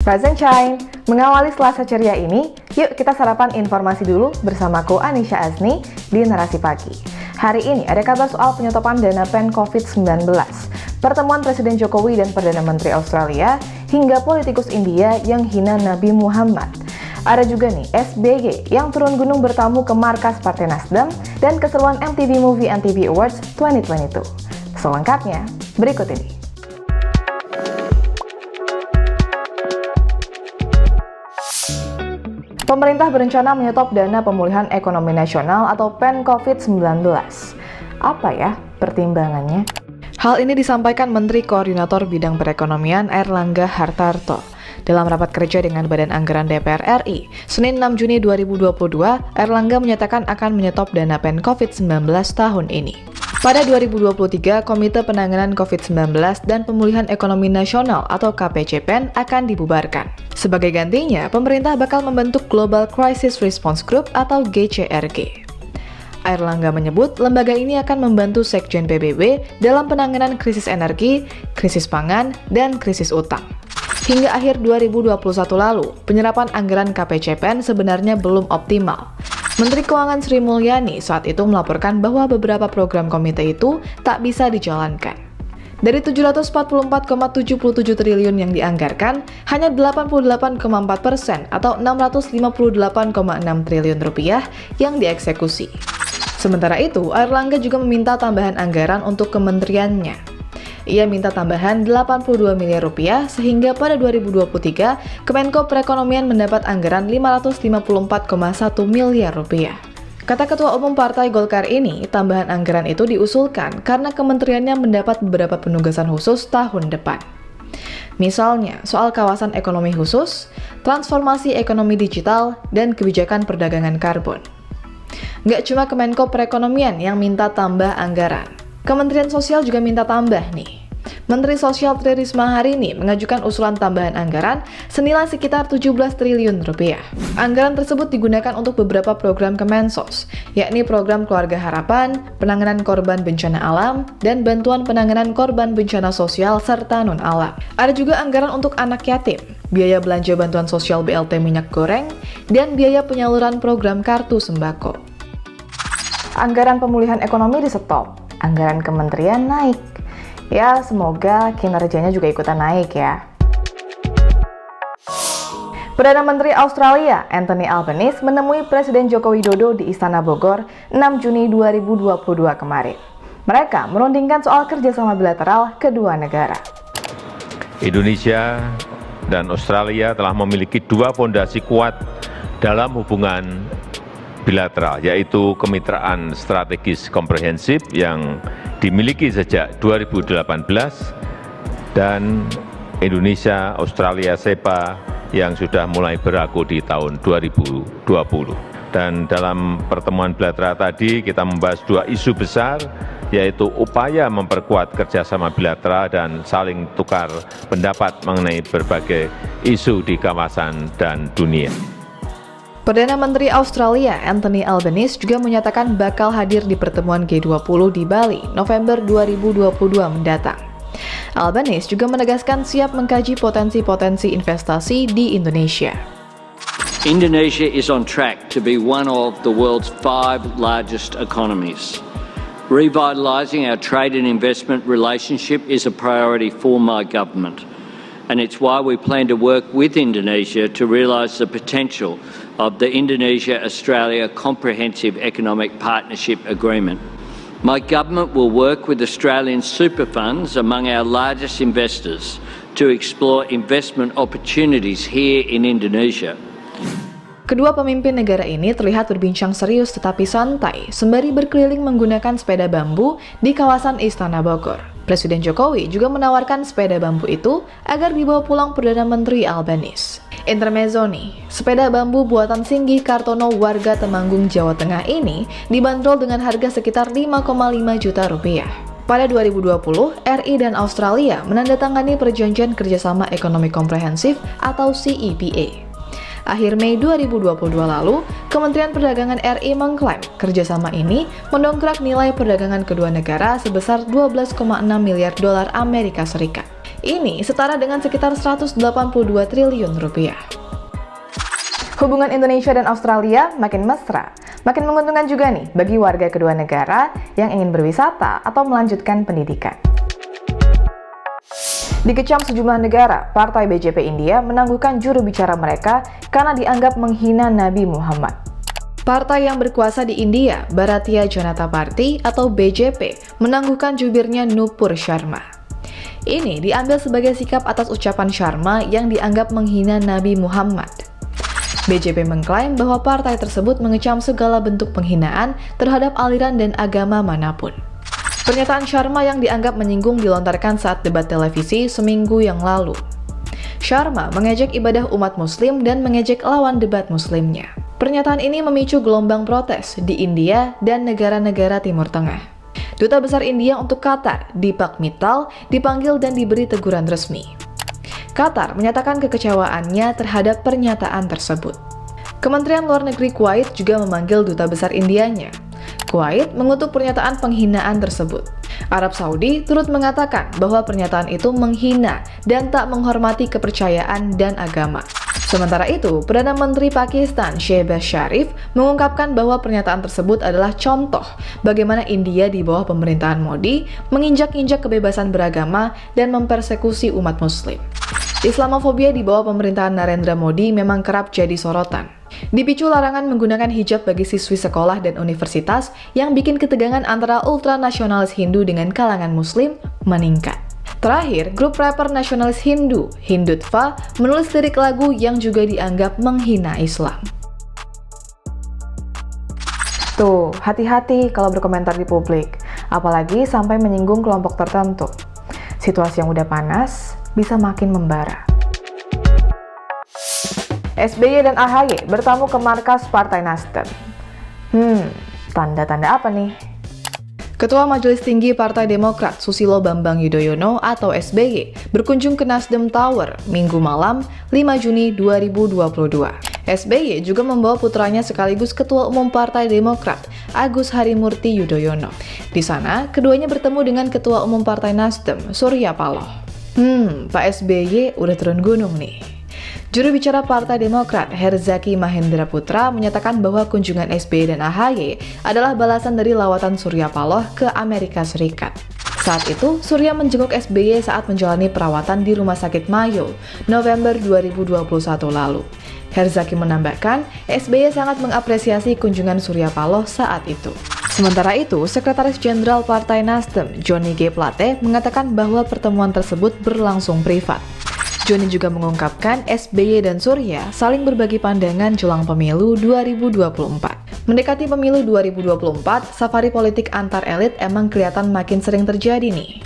Rise and Shine. Mengawali Selasa ceria ini, yuk kita sarapan informasi dulu bersamaku Anisha Azni di Narasi Pagi. Hari ini ada kabar soal penyetopan dana PEN COVID-19, pertemuan Presiden Jokowi dan Perdana Menteri Australia, hingga politikus India yang hina Nabi Muhammad. Ada juga nih SBY yang turun gunung bertamu ke markas Partai Nasdem dan keseruan MTV Movie and TV Awards 2022. Selengkapnya berikut ini. Pemerintah berencana menyetop dana pemulihan ekonomi nasional atau PEN COVID-19. Apa ya pertimbangannya? Hal ini disampaikan Menteri Koordinator Bidang Perekonomian Airlangga Hartarto dalam rapat kerja dengan Badan Anggaran DPR RI. Senin 6 Juni 2022, Airlangga menyatakan akan menyetop dana PEN COVID-19 tahun ini. Pada 2023, Komite Penanganan COVID-19 dan Pemulihan Ekonomi Nasional atau KPCPEN akan dibubarkan. Sebagai gantinya, pemerintah bakal membentuk Global Crisis Response Group atau GCRG. Airlangga menyebut lembaga ini akan membantu Sekjen PBB dalam penanganan krisis energi, krisis pangan, dan krisis utang. Hingga akhir 2021 lalu, penyerapan anggaran KPCPEN sebenarnya belum optimal. Menteri Keuangan Sri Mulyani saat itu melaporkan bahwa beberapa program komite itu tak bisa dijalankan. Dari 744,77 triliun yang dianggarkan, hanya 88,4% atau 658,6 triliun rupiah yang dieksekusi. Sementara itu, Airlangga juga meminta tambahan anggaran untuk kementeriannya. Ia minta tambahan 82 miliar rupiah sehingga pada 2023 Kemenko Perekonomian mendapat anggaran 554,1 miliar rupiah. Kata Ketua Umum Partai Golkar ini, tambahan anggaran itu diusulkan karena kementeriannya mendapat beberapa penugasan khusus tahun depan. Misalnya, soal kawasan ekonomi khusus, transformasi ekonomi digital, dan kebijakan perdagangan karbon. Nggak cuma Kemenko Perekonomian yang minta tambah anggaran. Kementerian Sosial juga minta tambah nih. Menteri Sosial Tri Risma hari ini mengajukan usulan tambahan anggaran senilai sekitar 17 triliun rupiah. Anggaran tersebut digunakan untuk beberapa program Kemensos, yakni program Keluarga Harapan, penanganan korban bencana alam, dan bantuan penanganan korban bencana sosial serta non-alam. Ada juga anggaran untuk anak yatim, biaya belanja bantuan sosial BLT minyak goreng, dan biaya penyaluran program kartu sembako. Anggaran pemulihan ekonomi di-stop. Anggaran kementerian naik. Ya, semoga kinerjanya juga ikutan naik ya. Perdana Menteri Australia Anthony Albanese menemui Presiden Joko Widodo di Istana Bogor 6 Juni 2022 kemarin. Mereka merundingkan soal kerjasama bilateral kedua negara. Indonesia dan Australia telah memiliki dua fondasi kuat dalam hubungan bilateral, yaitu kemitraan strategis komprehensif yang dimiliki sejak 2018 dan Indonesia-Australia SEPA yang sudah mulai berlaku di tahun 2020. Dan dalam pertemuan bilateral tadi kita membahas dua isu besar, yaitu upaya memperkuat kerjasama bilateral dan saling tukar pendapat mengenai berbagai isu di kawasan dan dunia. Perdana Menteri Australia Anthony Albanese juga menyatakan bakal hadir di pertemuan G20 di Bali November 2022 mendatang. Albanese juga menegaskan siap mengkaji potensi-potensi investasi di Indonesia. Indonesia is on track to be one of the world's 5 largest economies. Revitalizing our trade and investment relationship is a priority for my government. And it's why we plan to work with Indonesia to realise the potential of the Indonesia-Australia Comprehensive Economic Partnership Agreement. My government will work with Australian super funds among our largest investors to explore investment opportunities here in Indonesia. Kedua pemimpin negara ini terlihat berbincang serius tetapi santai sembari berkeliling menggunakan sepeda bambu di kawasan Istana Bogor. Presiden Jokowi juga menawarkan sepeda bambu itu agar dibawa pulang Perdana Menteri Albanese. Intermezzo nih, sepeda bambu buatan Singgih Kartono warga Temanggung, Jawa Tengah ini dibanderol dengan harga sekitar 5,5 juta rupiah. Pada 2020, RI dan Australia menandatangani Perjanjian Kerjasama Ekonomi Komprehensif atau CEPA. Akhir Mei 2022 lalu, Kementerian Perdagangan RI mengklaim kerjasama ini mendongkrak nilai perdagangan kedua negara sebesar 12,6 miliar dolar Amerika Serikat. Ini setara dengan sekitar 182 triliun rupiah. Hubungan Indonesia dan Australia makin mesra, makin menguntungkan juga nih bagi warga kedua negara yang ingin berwisata atau melanjutkan pendidikan. Dikecam sejumlah negara, Partai BJP India menangguhkan juru bicara mereka karena dianggap menghina Nabi Muhammad. Partai yang berkuasa di India, Bharatiya Janata Party atau BJP, menangguhkan jubirnya Nupur Sharma. Ini diambil sebagai sikap atas ucapan Sharma yang dianggap menghina Nabi Muhammad. BJP mengklaim bahwa partai tersebut mengecam segala bentuk penghinaan terhadap aliran dan agama manapun. Pernyataan Sharma yang dianggap menyinggung dilontarkan saat debat televisi seminggu yang lalu. Sharma mengejek ibadah umat muslim dan mengejek lawan debat muslimnya. Pernyataan ini memicu gelombang protes di India dan negara-negara Timur Tengah. Duta Besar India untuk Qatar, Deepak Mittal, dipanggil dan diberi teguran resmi. Qatar menyatakan kekecewaannya terhadap pernyataan tersebut. Kementerian Luar Negeri Kuwait juga memanggil Duta Besar Indianya. Kuwait mengutuk pernyataan penghinaan tersebut. Arab Saudi turut mengatakan bahwa pernyataan itu menghina dan tak menghormati kepercayaan dan agama. Sementara itu, Perdana Menteri Pakistan Shehbaz Sharif mengungkapkan bahwa pernyataan tersebut adalah contoh bagaimana India di bawah pemerintahan Modi menginjak-injak kebebasan beragama dan mempersekusi umat muslim. Islamofobia di bawah pemerintahan Narendra Modi memang kerap jadi sorotan. Dipicu larangan menggunakan hijab bagi siswi sekolah dan universitas yang bikin ketegangan antara ultranasionalis Hindu dengan kalangan muslim meningkat. Terakhir, grup rapper nasionalis Hindu, Hindutva, menulis lirik lagu yang juga dianggap menghina Islam. Tuh, hati-hati kalau berkomentar di publik, apalagi sampai menyinggung kelompok tertentu. Situasi yang udah panas bisa makin membara. SBY dan AHY bertamu ke markas Partai Nasdem. Tanda-tanda apa nih? Ketua Majelis Tinggi Partai Demokrat Susilo Bambang Yudhoyono atau SBY berkunjung ke Nasdem Tower Minggu malam 5 Juni 2022. SBY juga membawa putranya sekaligus Ketua Umum Partai Demokrat Agus Harimurti Yudhoyono. Di sana, keduanya bertemu dengan Ketua Umum Partai Nasdem Surya Paloh. Pak SBY udah turun gunung nih. Juru bicara Partai Demokrat Herzaki Mahendra Putra menyatakan bahwa kunjungan SBY dan AHY adalah balasan dari lawatan Surya Paloh ke Amerika Serikat. Saat itu, Surya menjenguk SBY saat menjalani perawatan di Rumah Sakit Mayo, November 2021 lalu. Herzaki menambahkan, SBY sangat mengapresiasi kunjungan Surya Paloh saat itu. Sementara itu, Sekretaris Jenderal Partai Nasdem, Johnny G. Plate, mengatakan bahwa pertemuan tersebut berlangsung privat. Johnny juga mengungkapkan SBY dan Surya saling berbagi pandangan jelang pemilu 2024. Mendekati pemilu 2024, safari politik antar elit emang kelihatan makin sering terjadi nih.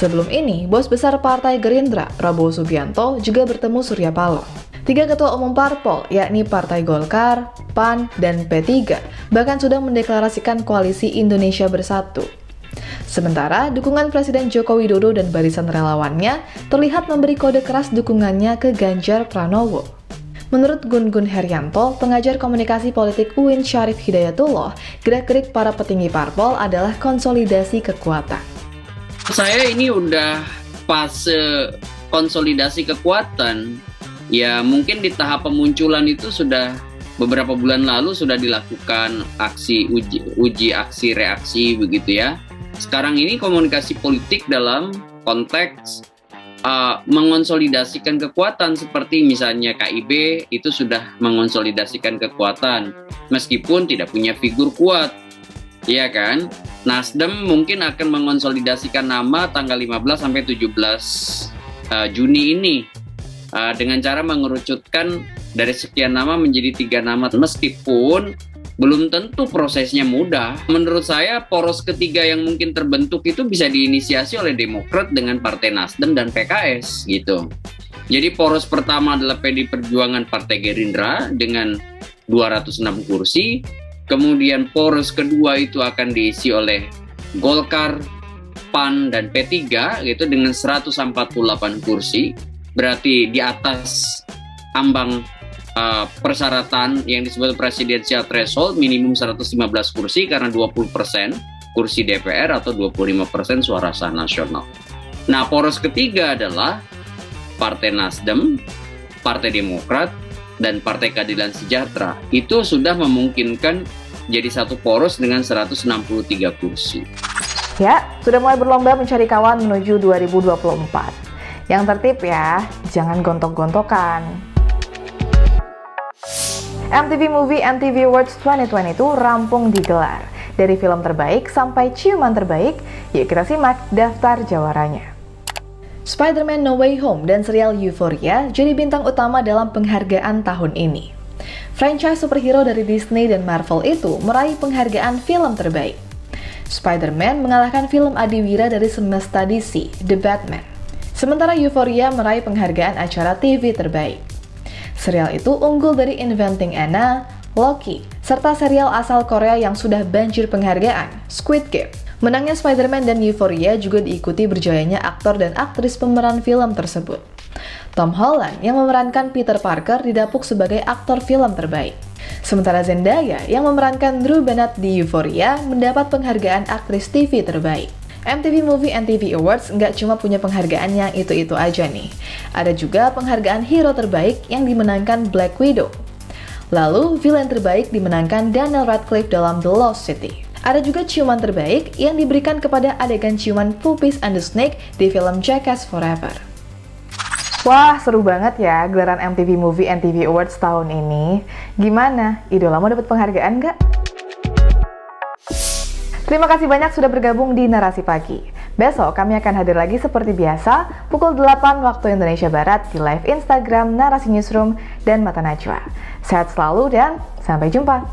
Sebelum ini, bos besar Partai Gerindra, Prabowo Subianto, juga bertemu Surya Paloh. 3 ketua umum parpol, yakni Partai Golkar, PAN, dan P3, bahkan sudah mendeklarasikan koalisi Indonesia Bersatu. Sementara, dukungan Presiden Joko Widodo dan barisan relawannya terlihat memberi kode keras dukungannya ke Ganjar Pranowo. Menurut Gun Gun Herianto, pengajar komunikasi politik UIN Syarif Hidayatullah, gerak-gerik para petinggi parpol adalah konsolidasi kekuatan. Saya ini udah fase konsolidasi kekuatan. Ya mungkin di tahap pemunculan itu sudah beberapa bulan lalu sudah dilakukan uji aksi reaksi begitu ya. Sekarang ini komunikasi politik dalam konteks mengonsolidasikan kekuatan seperti misalnya KIB itu sudah mengonsolidasikan kekuatan meskipun tidak punya figur kuat, ya kan? Nasdem mungkin akan mengonsolidasikan nama tanggal 15 sampai 17 Juni ini dengan cara mengerucutkan dari sekian nama menjadi 3 nama meskipun belum tentu prosesnya mudah. Menurut saya poros ketiga yang mungkin terbentuk itu bisa diinisiasi oleh Demokrat dengan Partai Nasdem dan PKS gitu. Jadi poros pertama adalah PD Perjuangan Partai Gerindra dengan 206 kursi. Kemudian poros kedua itu akan diisi oleh Golkar, PAN, dan P3 gitu dengan 148 kursi. Berarti di atas ambang persyaratan yang disebut presidensial threshold minimum 115 kursi karena 20% kursi DPR atau 25% suara sah nasional. Nah, poros ketiga adalah Partai Nasdem, Partai Demokrat, dan Partai Keadilan Sejahtera. Itu sudah memungkinkan jadi satu poros dengan 163 kursi. Ya, sudah mulai berlomba mencari kawan menuju 2024. Yang tertib ya, jangan gontok-gontokan. MTV Movie MTV Awards 2022 rampung digelar. Dari film terbaik sampai ciuman terbaik, yuk kita simak daftar jawaranya. Spider-Man No Way Home dan serial Euphoria jadi bintang utama dalam penghargaan tahun ini. Franchise superhero dari Disney dan Marvel itu meraih penghargaan film terbaik. Spider-Man mengalahkan film Adiwira dari semesta DC, The Batman. Sementara Euphoria meraih penghargaan acara TV terbaik. Serial itu unggul dari Inventing Anna, Loki, serta serial asal Korea yang sudah banjir penghargaan, Squid Game. Menangnya Spider-Man dan Euphoria juga diikuti berjayanya aktor dan aktris pemeran film tersebut. Tom Holland yang memerankan Peter Parker didapuk sebagai aktor film terbaik. Sementara Zendaya yang memerankan Drew Bennett di Euphoria mendapat penghargaan aktris TV terbaik. MTV Movie MTV Awards nggak cuma punya penghargaan yang itu-itu aja nih. Ada juga penghargaan hero terbaik yang dimenangkan Black Widow. Lalu, villain terbaik dimenangkan Daniel Radcliffe dalam The Lost City. Ada juga ciuman terbaik yang diberikan kepada adegan ciuman Puppies and the Snake di film Jackass Forever. Wah, seru banget ya gelaran MTV Movie MTV Awards tahun ini. Gimana? Idolamu dapat penghargaan nggak? Terima kasih banyak sudah bergabung di Narasi Pagi. Besok kami akan hadir lagi seperti biasa pukul 8 waktu Indonesia Barat di live Instagram Narasi Newsroom dan Mata Najwa. Sehat selalu dan sampai jumpa.